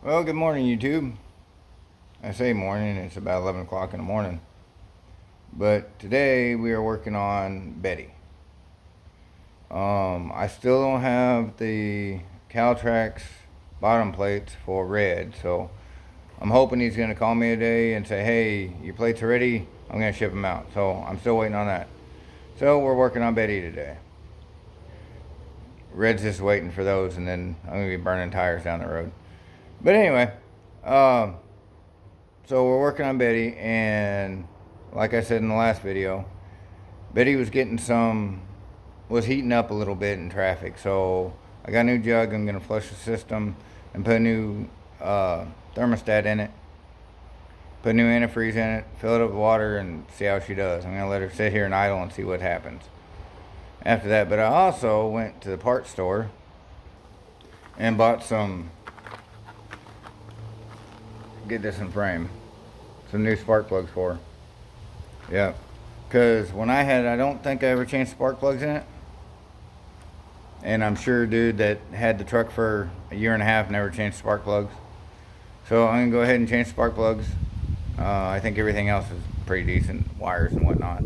Well, good morning, YouTube. I say morning, it's about 11 o'clock in the morning. But today we are working on Betty. I still don't have the Caltrax bottom plates for red, so I'm hoping he's going to call me today and say, hey, your plates are ready, I'm going to ship them out. So I'm still waiting on that. So we're working on Betty today. Red's just waiting for those, and then I'm going to be burning tires down the road. But anyway, so we're working on Betty, and like I said in the last video, Betty was heating up a little bit in traffic. So I got a new jug. I'm going to flush the system and put a new thermostat in it. Put a new antifreeze in it, fill it up with water, and see how she does. I'm going to let her sit here and idle and see what happens after that. But I also went to the parts store and bought some, get this in frame, some new spark plugs for her. Yep. Because when I don't think I ever changed spark plugs in it. And I'm sure dude that had the truck for a year and a half never changed spark plugs. So I'm going to go ahead and change spark plugs. I think everything else is pretty decent, wires and whatnot.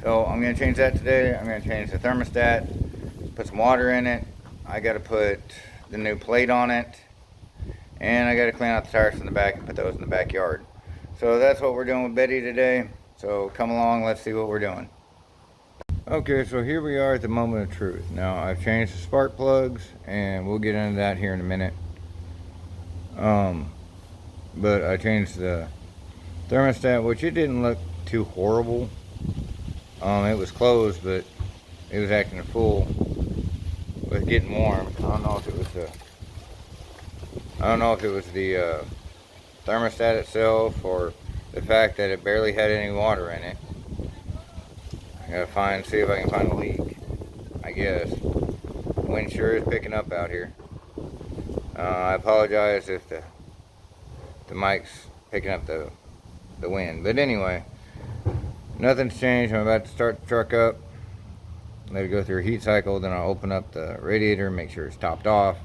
So I'm going to change that today. I'm going to change the thermostat, put some water in it. I got to put the new plate on it. And I got to clean out the tires from the back and put those in the backyard. So that's what we're doing with Betty today. So come along, let's see what we're doing. Okay, so here we are at the moment of truth. Now I've changed the spark plugs, and we'll get into that here in a minute. But I changed the thermostat, which it didn't look too horrible. It was closed, but it was acting a fool with getting warm. I don't know if it was the thermostat itself or the fact that it barely had any water in it. I gotta see if I can find a leak, I guess. The wind sure is picking up out here. I apologize if the mic's picking up the wind. But anyway, nothing's changed. I'm about to start the truck up. Let it go through a heat cycle. Then I'll open up the radiator and make sure it's topped off.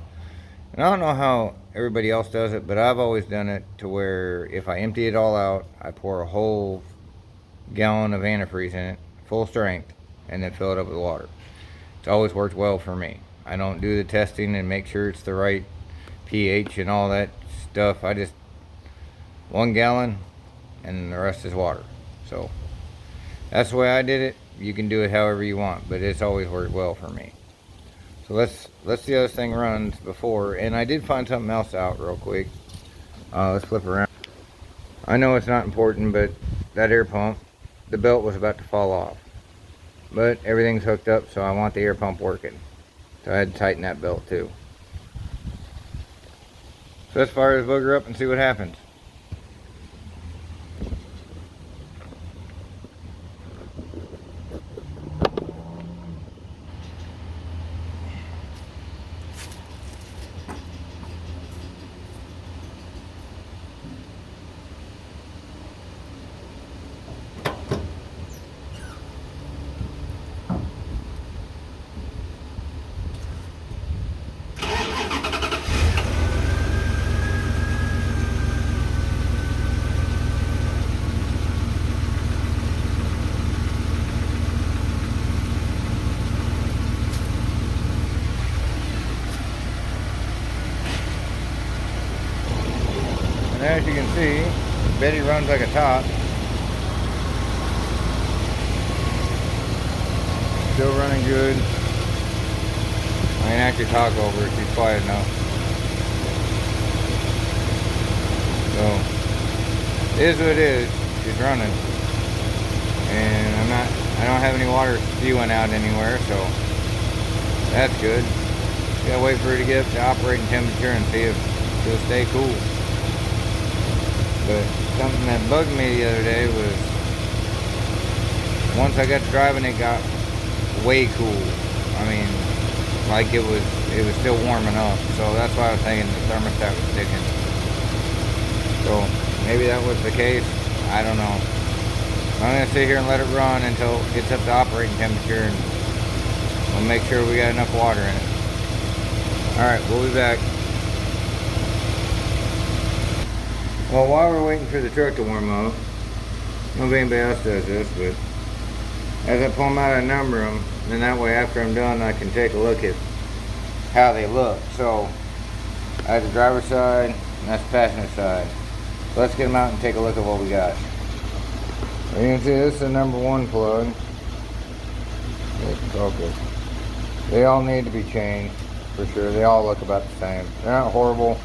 And I don't know how everybody else does it, but I've always done it to where if I empty it all out, I pour a whole gallon of antifreeze in it, full strength, and then fill it up with water. It's always worked well for me. I don't do the testing and make sure it's the right pH and all that stuff. I just 1 gallon and the rest is water. So that's the way I did it. You can do it however you want, but it's always worked well for me. So let's see how this thing runs before. And I did find something else out real quick. Let's flip around. I know it's not important, but that air pump, the belt was about to fall off. But everything's hooked up, so I want the air pump working. So I had to tighten that belt too. So let's fire this booger up and see what happens. And as you can see, Betty runs like a top. Still running good. I can actually talk over it, she's quiet enough. So, it is what it is, she's running. And I don't have any water spewing out anywhere, so that's good. Gotta wait for her to get up to operating temperature and see if she'll stay cool. But something that bugged me the other day was once I got to driving, it got way cool. I mean, like it was still warm enough. So that's why I was thinking the thermostat was sticking. So maybe that was the case. I don't know. I'm gonna sit here and let it run until it gets up to operating temperature, and we'll make sure we got enough water in it. All right, we'll be back. Well, while we're waiting for the truck to warm up, I don't know if anybody else does this, but as I pull them out, I number them, and that way after I'm done I can take a look at how they look. So that's the driver's side and that's the passenger side. So let's get them out and take a look at what we got. So you can see this is the number 1 plug. Focus. They all need to be changed for sure. They all look about the same. They're not horrible,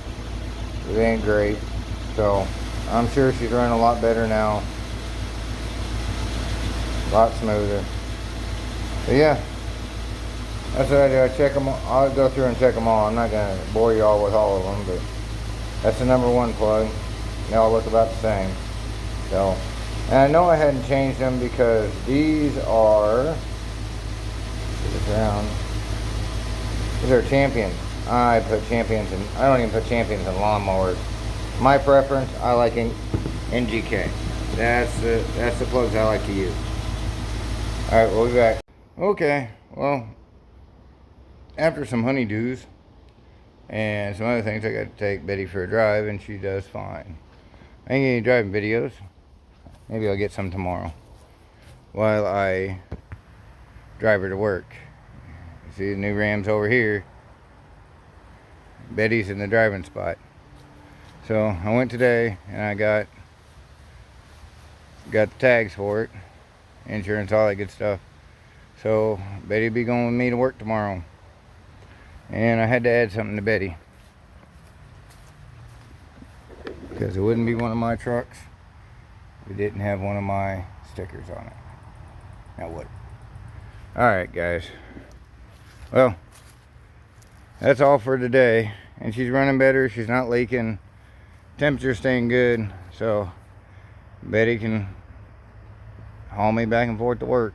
but they ain't great. So I'm sure she's running a lot better now. A lot smoother. But yeah, that's what I do. I check them all. I'll go through and check them all. I'm not going to bore you all with all of them, but that's the number 1 plug. They all look about the same. So, and I know I hadn't changed them because these are, these are Champions. I put Champions in, I don't even put Champions in lawnmowers. My preference, I like NGK. That's the plugs I like to use. Alright, we'll be back. Okay, well, after some honeydews and some other things, I got to take Betty for a drive, and she does fine. I ain't getting any driving videos. Maybe I'll get some tomorrow while I drive her to work. See the new Rams over here. Betty's in the driving spot. So I went today and I got the tags for it, insurance, all that good stuff. So Betty'll be going with me to work tomorrow. And I had to add something to Betty, because it wouldn't be one of my trucks if it didn't have one of my stickers on it. Now what? Alright guys. Well, that's all for today. And she's running better. She's not leaking. Temperature's staying good. So Betty can haul me back and forth to work.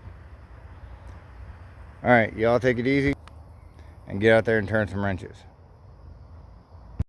Alright, y'all take it easy and get out there and turn some wrenches.